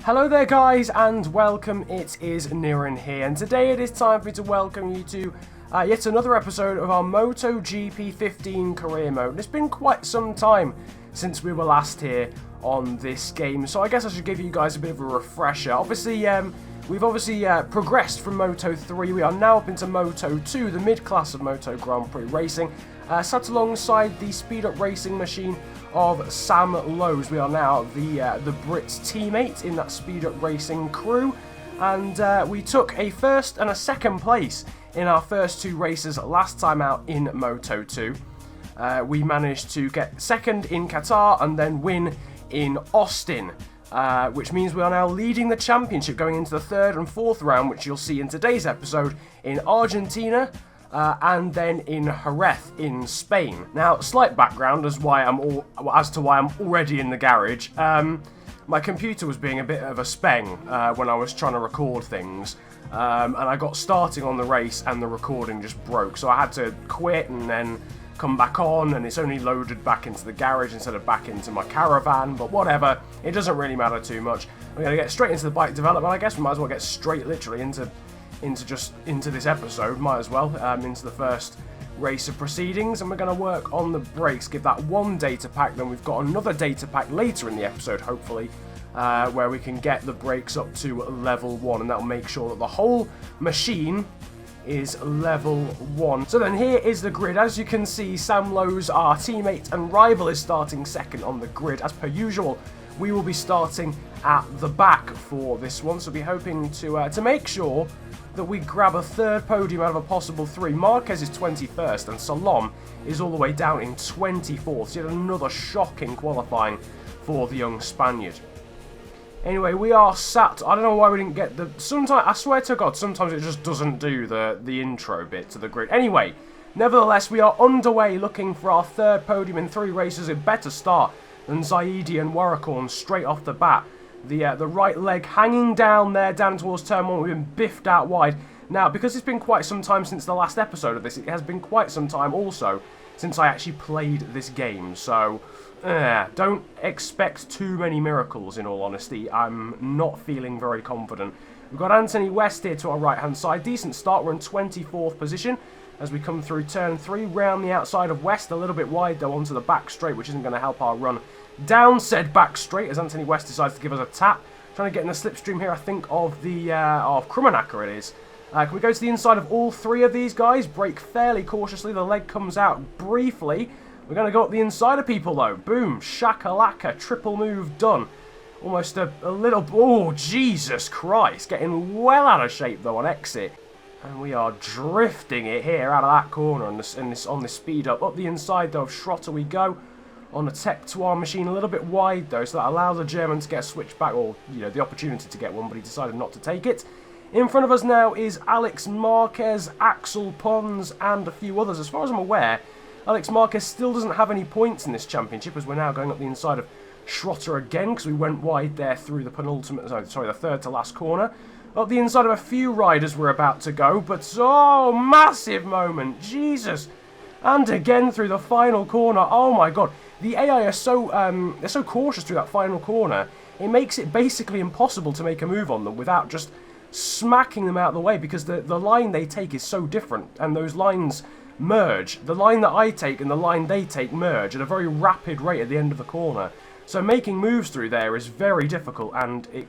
Hello there guys and welcome, it is Niren here, and today it is time for me to welcome you to yet another episode of our MotoGP 15 career mode. And it's been quite some time since we were last here on this game, so I guess I should give you guys a bit of a refresher. Obviously, we've progressed from Moto3, we are now up into Moto2, the mid-class of Moto Grand Prix racing, sat alongside the speed-up racing machine of Sam Lowes. We are now the Brit's teammate in that speed-up racing crew, and we took a first and a second place in our first two races last time out in Moto2. We managed to get second in Qatar and then win in Austin, which means we are now leading the championship going into the third and fourth round, which you'll see in today's episode in Argentina and then in Jerez in Spain. Now, slight background as to why I'm already in the garage. My computer was being a bit of a speng when I was trying to record things, and I got starting on the race and the recording just broke, so I had to quit and then come back on, and it's only loaded back into the garage instead of back into my caravan, but whatever, it doesn't really matter too much. We're going to get straight into the bike development. I guess we might as well get straight literally into this episode, might as well, into the first race of proceedings, and we're going to work on the brakes, give that one data pack, then we've got another data pack later in the episode, hopefully, where we can get the brakes up to level 1, and that'll make sure that the whole machine is level 1. So then here is the grid. As you can see, Sam Lowes, our teammate and rival, is starting second on the grid. As per usual, we will be starting at the back for this one, so we'll be hoping to make sure that we grab a third podium out of a possible 3. Marquez is 21st and Salom is all the way down in 24th. So yet another shocking qualifying for the young Spaniard. Anyway, we are sat. I don't know why we didn't get the... Sometimes, I swear to God, sometimes it just doesn't do the intro bit to the grid. Anyway, nevertheless, we are underway looking for our third podium in 3 races. A better start than Zaidi and Warracorn straight off the bat. The right leg hanging down there, down towards turn 1. We've been biffed out wide. Now, because it's been quite some time since the last episode of this, it has been quite some time also since I actually played this game. So, don't expect too many miracles, in all honesty. I'm not feeling very confident. We've got Anthony West here to our right-hand side. Decent start. We're in 24th position as we come through turn 3, round the outside of West. A little bit wide, though, onto the back straight, which isn't going to help our run down said back straight as Anthony West decides to give us a tap. Trying to get in the slipstream here, I think, of the of Krummenacher it is. Can we go to the inside of all 3 of these guys? Brake fairly cautiously. The leg comes out briefly. We're going to go up the inside of people, though. Boom. Shakalaka. Triple move done. Almost a little... Oh, Jesus Christ. Getting well out of shape, though, on exit. And we are drifting it here out of that corner on this speed up. Up the inside, though, of Schrotter we go. On a Tech 2R machine, a little bit wide, though, so that allows the German to get a switch back, or, you know, the opportunity to get one, but he decided not to take it. In front of us now is Alex Marquez, Axel Pons, and a few others. As far as I'm aware, Alex Marquez still doesn't have any points in this championship, as we're now going up the inside of Schrotter again, because we went wide there through the the third to last corner. Up the inside of a few riders we're about to go, but, oh, massive moment, Jesus. And again through the final corner, oh my God. The AI are so they're so cautious through that final corner, it makes it basically impossible to make a move on them without just smacking them out of the way, because the line they take is so different, and those lines merge. The line that I take and the line they take merge at a very rapid rate at the end of the corner. So making moves through there is very difficult, and it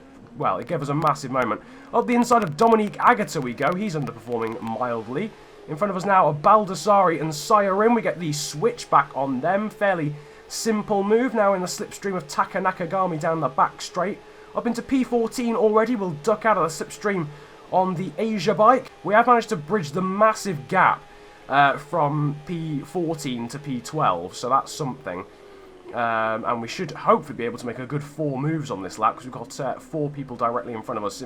gave us a massive moment. Up the inside of Dominique Agata we go. He's underperforming mildly. In front of us now are Baldassari and Sayarin. We get the switch back on them. Fairly simple move. Now in the slipstream of Taka Nakagami down the back straight. Up into P14 already. We'll duck out of the slipstream on the Asia bike. We have managed to bridge the massive gap from P14 to P12. So that's something. And we should hopefully be able to make a good 4 moves on this lap, because we've got 4 people directly in front of us.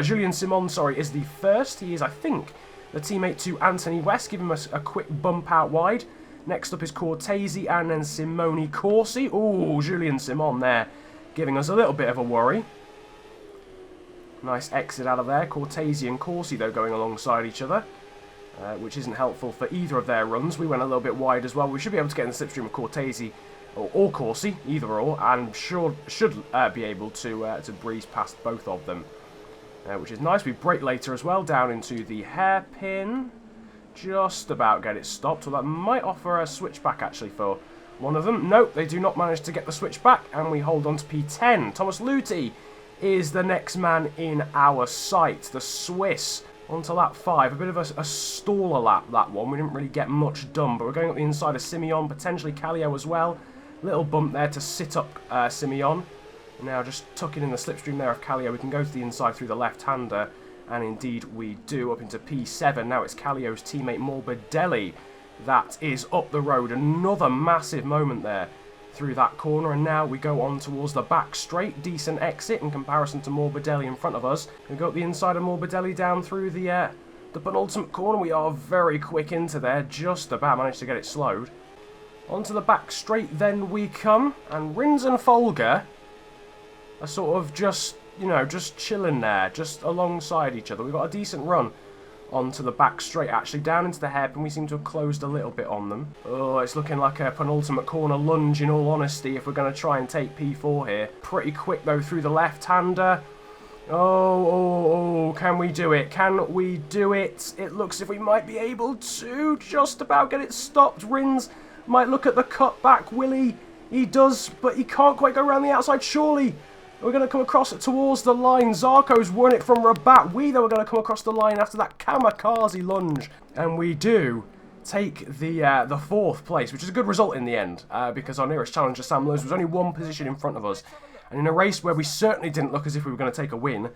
Julien Simon, is the first. He is, I think, the teammate to Anthony West. Give him a quick bump out wide. Next up is Cortese and then Simone Corsi. Ooh, Julien Simon there, giving us a little bit of a worry. Nice exit out of there. Cortese and Corsi, though, going alongside each other, which isn't helpful for either of their runs. We went a little bit wide as well. We should be able to get in the slipstream of Cortese or Corsi, either or, and should be able to breeze past both of them, which is nice. We brake later as well, down into the hairpin. Just about get it stopped. Well, that might offer a switchback actually for one of them. Nope, they do not manage to get the switchback, and we hold on to P10. Thomas Luthi is the next man in our sight, the Swiss. Onto lap 5, a bit of a staller lap, that one. We didn't really get much done, but we're going up the inside of Simeon, potentially Kallio as well. Little bump there to sit up Simeon. Now just tucking in the slipstream there of Kallio, we can go to the inside through the left-hander, and indeed we do, up into P7. Now it's Kallio's teammate Morbidelli that is up the road. Another massive moment there through that corner, and now we go on towards the back straight. Decent exit in comparison to Morbidelli in front of us. We go up the inside of Morbidelli down through the penultimate corner. We are very quick into there, just about managed to get it slowed. Onto the back straight then we come, and Rins and Folger are sort of just, you know, just chilling there, just alongside each other. We've got a decent run onto the back straight, actually. Down into the hairpin, we seem to have closed a little bit on them. Oh, it's looking like a penultimate corner lunge, in all honesty, if we're going to try and take P4 here. Pretty quick, though, through the left-hander. Oh, can we do it? Can we do it? It looks as if we might be able to just about get it stopped. Rins might look at the cutback, will he? He does, but he can't quite go around the outside, surely. We're going to come across towards the line. Zarco's won it from Rabat. We, though, are going to come across the line after that kamikaze lunge. And we do take the 4th place, which is a good result in the end, because our nearest challenger, Sam Lewis, was only 1 position in front of us. And in a race where we certainly didn't look as if we were going to take a win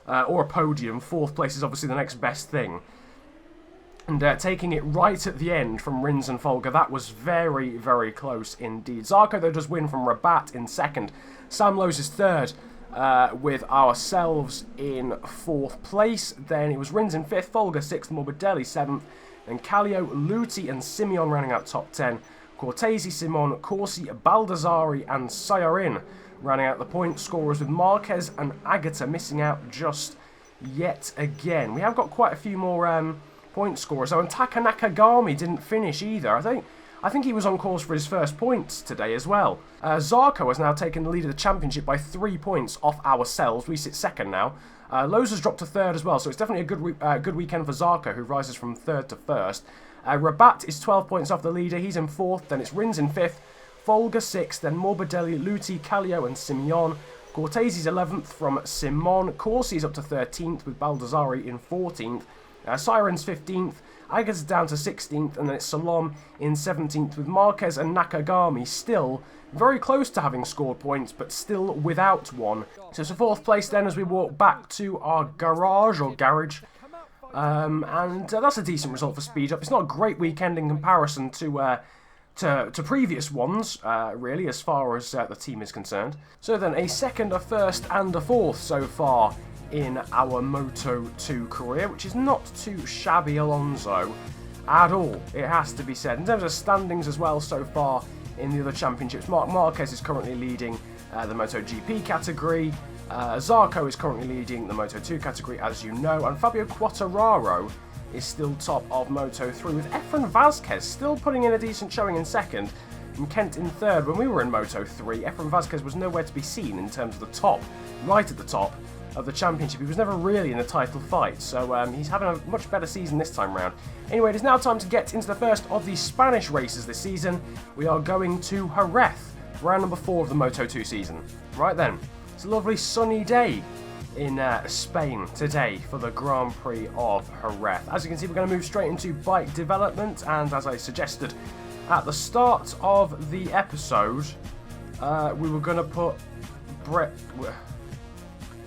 or a podium, 4th place is obviously the next best thing. And taking it right at the end from Rins and Folger, that was very, very close indeed. Zarco, though, does win from Rabat in 2nd. Sam Lowes is 3rd, with ourselves in 4th place. Then it was Rins in 5th, Folger 6th, Morbidelli 7th, and Kallio, Luthi and Simeon rounding out top 10. Cortese, Simon, Corsi, Baldassari and Sayarin rounding out the point scorers, with Marquez and Agata missing out just yet again. We have got quite a few more point scorers. So, and Taka Nakagami didn't finish either. I think he was on course for his first points today as well. Zarco has now taken the lead of the championship by 3 points off ourselves. We sit 2nd now. Lowe's has dropped to 3rd as well, so it's definitely a good weekend for Zarco, who rises from 3rd to 1st. Rabat is 12 points off the leader. He's in 4th. Then it's Rins in 5th. Folger 6th. Then Morbidelli, Luthi, Kallio and Simeon. Cortese's 11th from Simon. Corsi is up to 13th with Baldassari in 14th. Siren's 15th. Agata's down to 16th, and then it's Salom in 17th, with Marquez and Nakagami still very close to having scored points, but still without one. So it's a 4th place then as we walk back to our garage, and that's a decent result for Speed Up. It's not a great weekend in comparison to previous ones, really, as far as the team is concerned. So then a 2nd, a 1st, and a 4th so far in our Moto2 career, which is not too shabby, Alonso, at all, it has to be said. In terms of standings as well so far in the other championships, Marc Marquez is currently leading the MotoGP category, Zarco is currently leading the Moto2 category, as you know, and Fabio Quartararo is still top of Moto3, with Efren Vazquez still putting in a decent showing in 2nd, and Kent in 3rd. When we were in Moto3, Efren Vazquez was nowhere to be seen in terms of the top, right at the top of the championship. He was never really in a title fight, so he's having a much better season this time round. Anyway, it is now time to get into the first of the Spanish races this season. We are going to Jerez, round number 4 of the Moto2 season. Right then, it's a lovely sunny day in Spain today for the Grand Prix of Jerez. As you can see, we're going to move straight into bike development, and as I suggested at the start of the episode, we were going to put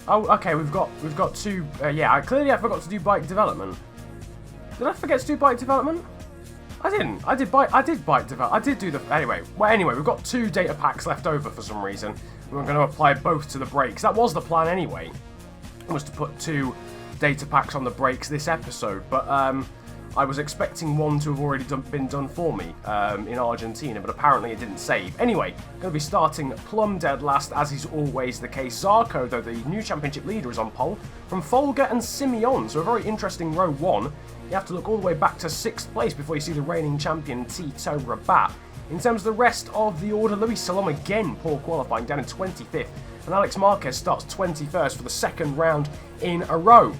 Oh, okay, we've got 2. Yeah, clearly I forgot to do bike development. Did I forget to do bike development? I didn't. I did bike development. I did do the. Anyway, we've got 2 data packs left over for some reason. We're going to apply both to the brakes. That was the plan anyway. Was to put 2 data packs on the brakes this episode, but I was expecting one to have already been done for me in Argentina, but apparently it didn't save. Anyway, going to be starting plumb dead last, as is always the case. Zarco, though, the new championship leader, is on pole from Folger and Simeon, so a very interesting row 1. You have to look all the way back to 6th place before you see the reigning champion Tito Rabat In terms of the rest of the order, Luis Salom again, poor qualifying, down in 25th. And Alex Marquez starts 21st for the second round in a row.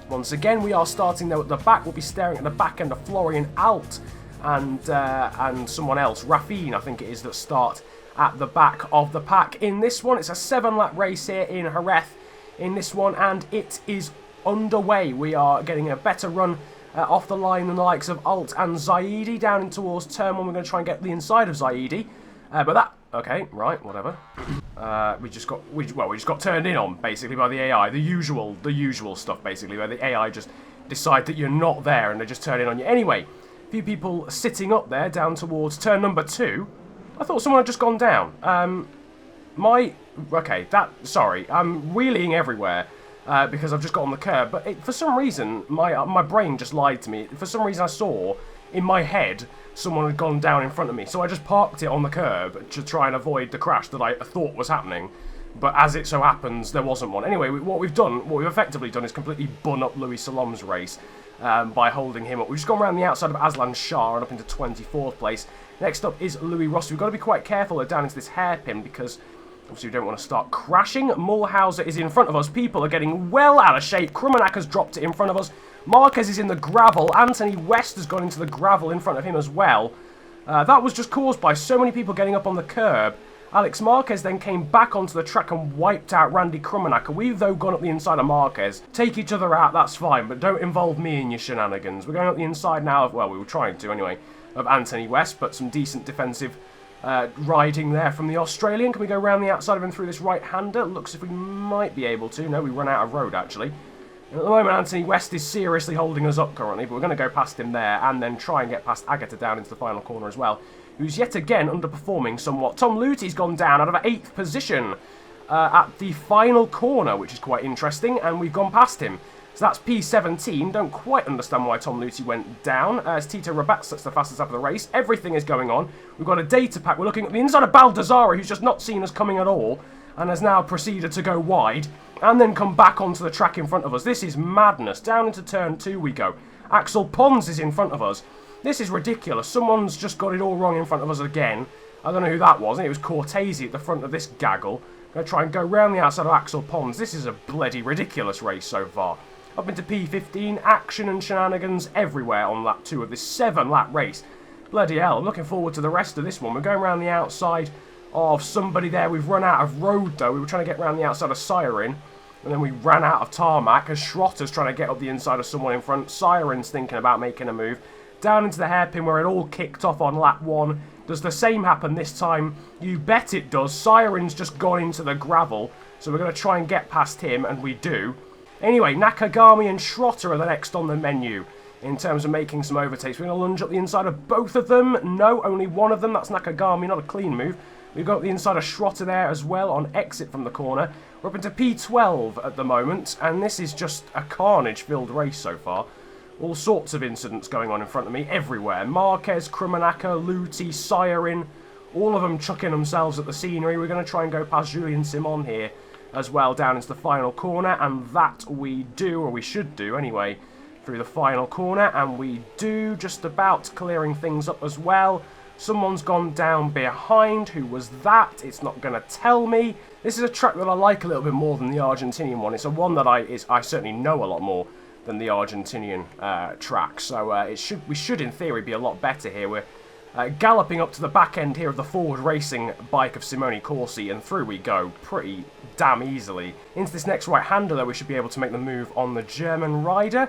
Once again, we are starting though at the back. We'll be staring at the back end of Florian Alt and someone else, Raffine, I think it is, that start at the back of the pack. In this one, it's a 7-lap race here in Jerez in this one, and it is underway. We are getting a better run off the line than the likes of Alt and Zaidi. Down in towards turn 1, we're going to try and get the inside of Zaidi. But that... Okay, right, whatever. We just got turned in on, basically, by the AI. The usual stuff, basically, where the AI just decide that you're not there and they just turn in on you. Anyway, a few people sitting up there down towards turn number 2. I thought someone had just gone down. Sorry, I'm wheeling everywhere. Because I've just got on the curb, but for some reason, my brain just lied to me. For some reason I saw, in my head, someone had gone down in front of me, so I just parked it on the curb to try and avoid the crash that I thought was happening, but as it so happens, there wasn't one. Anyway, what we've effectively done is completely bun up Luis Salom's race by holding him up. We've just gone around the outside of Aslan Shah and up into 24th place. Next up is Louis Rustie. We've got to be quite careful down into this hairpin because... obviously, we don't want to start crashing. Mulhauser is in front of us. People are getting well out of shape. Krummenack has dropped it in front of us. Marquez is in the gravel. Anthony West has gone into the gravel in front of him as well. That was just caused by so many people getting up on the curb. Alex Marquez then came back onto the track and wiped out Randy Krummenack. We've, though, gone up the inside of Marquez. Take each other out, that's fine, but don't involve me in your shenanigans. We're going up the inside now of, well, we were trying to anyway, of Anthony West, but some decent defensive riding there from the Australian. Can we go around the outside of him through this right-hander? Looks as if we might be able to. No, we run out of road, actually. And at the moment, Anthony West is seriously holding us up currently, but we're going to go past him there and then try and get past Agata down into the final corner as well, who's yet again underperforming somewhat. Tom Lutey's gone down out of 8th position at the final corner, which is quite interesting, and we've gone past him. So that's P17. Don't quite understand why Tom Lutey went down. As Tito Rabat sets the fastest lap of the race. Everything is going on. We've got a data pack. We're looking at the inside of Baldassare, who's just not seen us coming at all, and has now proceeded to go wide, and then come back onto the track in front of us. This is madness. Down into turn 2 we go. Axel Pons is in front of us. This is ridiculous. Someone's just got it all wrong in front of us again. I don't know who that was. I think it was Cortese at the front of this gaggle. Going to try and go round the outside of Axel Pons. This is a bloody ridiculous race so far. Up into P15, action and shenanigans everywhere on lap 2 of this 7-lap race. Bloody hell, I'm looking forward to the rest of this one. We're going around the outside of somebody there. We've run out of road, though. We were trying to get around the outside of Siren, and then we ran out of tarmac as Schrotter's trying to get up the inside of someone in front. Siren's thinking about making a move. Down into the hairpin where it all kicked off on lap 1. Does the same happen this time? You bet it does. Siren's just gone into the gravel, so we're going to try and get past him, and we do. Anyway, Nakagami and Schrotter are the next on the menu in terms of making some overtakes. We're going to lunge up the inside of both of them. No, only one of them. That's Nakagami, not a clean move. We've got the inside of Schrotter there as well on exit from the corner. We're up into P12 at the moment, and this is just a carnage-filled race so far. All sorts of incidents going on in front of me everywhere. Marquez, Krummenacker, Luti, Siren, all of them chucking themselves at the scenery. We're going to try and go past Julien Simon here as well down into the final corner, and that we do, or we should do anyway, through the final corner, and we do, just about clearing things up as well. Someone's gone down behind. Who was that? It's not going to tell me. This is a track that I like a little bit more than the Argentinian one. It's a one that I certainly know a lot more than the Argentinian track, so we should in theory be a lot better here. We're galloping up to the back end here of the forward racing bike of Simone Corsi, and through we go pretty damn easily. Into this next right-hander, though, we should be able to make the move on the German rider,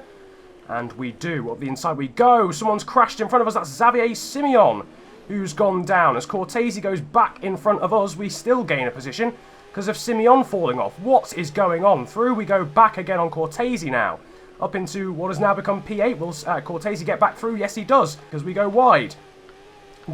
and we do. Up the inside we go. Someone's crashed in front of us. That's Xavier Simeon, who's gone down. As Cortese goes back in front of us, we still gain a position because of Simeon falling off. What is going on? Through we go back again on Cortese now. Up into what has now become P8. Will Cortese get back through? Yes, he does, because we go wide.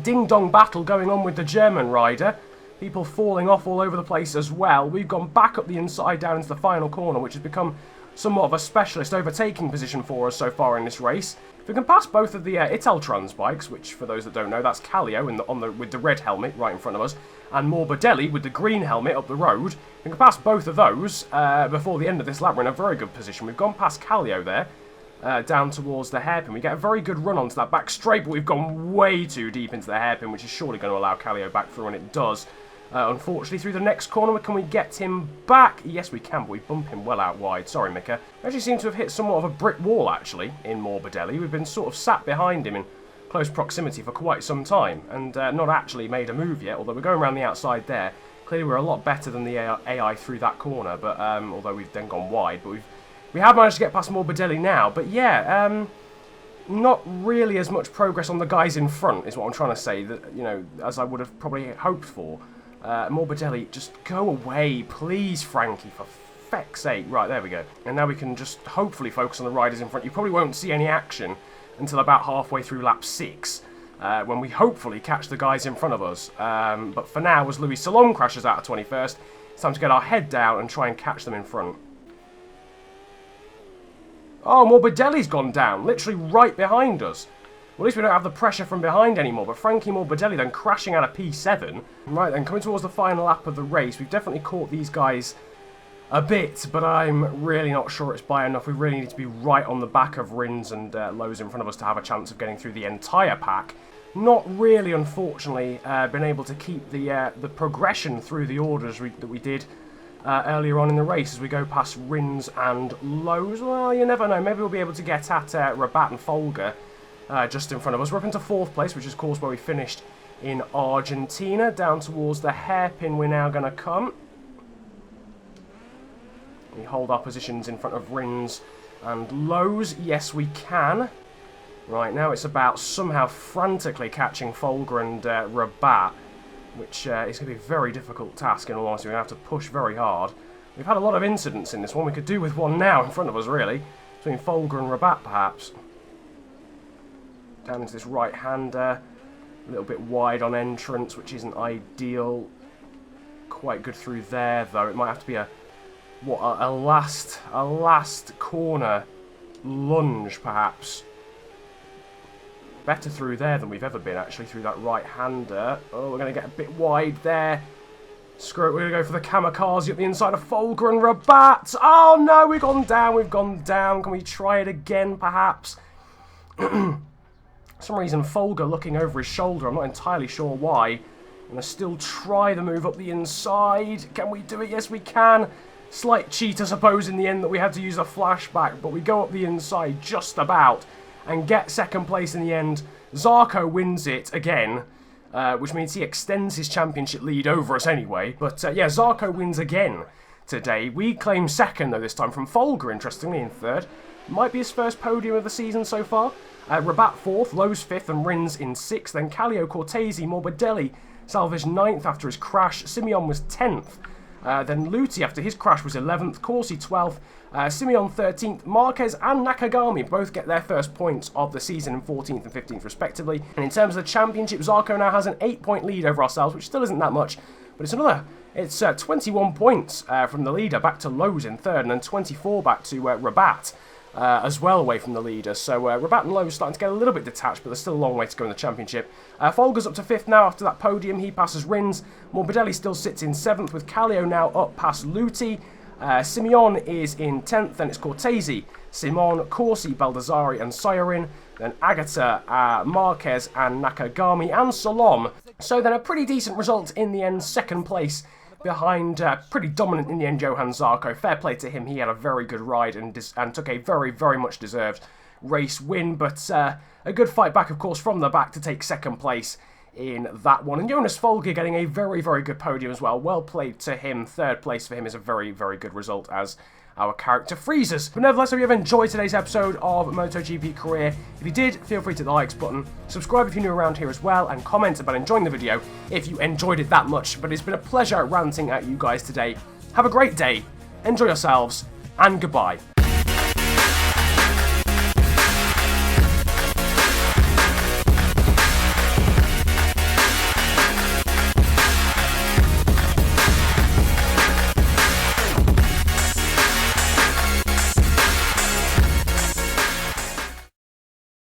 Ding-dong battle going on with the German rider. People falling off all over the place as well. We've gone back up the inside down into the final corner, which has become somewhat of a specialist overtaking position for us so far in this race. If we can pass both of the Italtrans bikes, which for those that don't know, that's Kallio with the red helmet right in front of us, and Morbidelli with the green helmet up the road. If we can pass both of those before the end of this lap, we're in a very good position. We've gone past Kallio there. down towards the hairpin. We get a very good run onto that back straight, but we've gone way too deep into the hairpin, which is surely going to allow Kallio back through, and it does. Unfortunately, through the next corner, can we get him back? Yes, we can, but we bump him well out wide. Sorry, Mika. We actually seem to have hit somewhat of a brick wall, actually, in Morbidelli. We've been sort of sat behind him in close proximity for quite some time, and not actually made a move yet, although we're going around the outside there. Clearly, we're a lot better than the AI through that corner, but although we've then gone wide, but we have managed to get past Morbidelli now. But yeah, not really as much progress on the guys in front, is what I'm trying to say, that, you know, as I would have probably hoped for. Morbidelli, just go away, please, Frankie, for feck's sake. Right, there we go. And now we can just hopefully focus on the riders in front. You probably won't see any action until about halfway through lap 6, when we hopefully catch the guys in front of us. But for now, as Louis Salom crashes out of 21st, it's time to get our head down and try and catch them in front. Oh, Morbidelli's gone down, literally right behind us. Well, at least we don't have the pressure from behind anymore, but Frankie Morbidelli then crashing out of P7. Right then, coming towards the final lap of the race, we've definitely caught these guys a bit, but I'm really not sure it's by enough. We really need to be right on the back of Rins and Lowe's in front of us to have a chance of getting through the entire pack. Not really, unfortunately, been able to keep the progression through the orders that we did earlier on in the race as we go past Rins and Lowe's. Well, you never know. Maybe we'll be able to get at Rabat and Folger just in front of us. We're up into 4th place, which is, of course, where we finished in Argentina. Down towards the hairpin we're now going to come. We hold our positions in front of Rins and Lowe's. Yes, we can. Right, now it's about somehow frantically catching Folger and Rabat, which is going to be a very difficult task, in all honesty. We're going to have to push very hard. We've had a lot of incidents in this one. We could do with one now in front of us, really, between Folger and Rabat, perhaps. Down into this right-hander. A little bit wide on entrance, which isn't ideal. Quite good through there, though. It might have to be a last corner lunge, perhaps. Better through there than we've ever been, actually, through that right-hander. Oh, we're going to get a bit wide there. Screw it, we're going to go for the kamikaze up the inside of Folger and Rabat. Oh, no, we've gone down. Can we try it again, perhaps? For some reason, Folger looking over his shoulder. I'm not entirely sure why. I'm going to still try the move up the inside. Can we do it? Yes, we can. Slight cheat, I suppose, in the end, that we had to use a flashback, but we go up the inside just about and get second place in the end. Zarco wins it again, which means he extends his championship lead over us anyway. But yeah, Zarco wins again today. We claim second, though, this time from Folger, interestingly, in 3rd. Might be his first podium of the season so far. Rabat 4th, Lowe's 5th, and Rins in 6th. Then Kallio, Cortese, Morbidelli salvaged 9th after his crash. Simeon was 10th. Then Luti, after his crash, was 11th. Corsi 12th. Simeon 13th. Marquez and Nakagami both get their first points of the season in 14th and 15th, respectively. And in terms of the championship, Zarco now has an 8-point lead over ourselves, which still isn't that much, but it's 21 points from the leader back to Lowe's in 3rd, and then 24 back to Rabat. As well away from the leader. So Rabat and Lowe's starting to get a little bit detached, but there's still a long way to go in the championship. Folger's up to 5th now after that podium. He passes Rins. Morbidelli still sits in 7th, with Kallio now up past Luti. Simeon is in 10th, then it's Cortese, Simon, Corsi, Baldassari and Sayarin. Then Agata, Marquez and Nakagami and Salom. So then a pretty decent result in the end, 2nd place behind, pretty dominant in the end, Johan Zarco. Fair play to him, he had a very good ride and took a very, very much deserved race win, but a good fight back, of course, from the back to take 2nd place in that one. And Jonas Folger getting a very, very good podium as well. Well played to him. 3rd place for him is a very, very good result as our character freezes. But nevertheless, I hope you have enjoyed today's episode of MotoGP Career. If you did, feel free to hit the likes button, subscribe if you're new around here as well, and comment about enjoying the video if you enjoyed it that much. But it's been a pleasure ranting at you guys today. Have a great day, enjoy yourselves, and goodbye.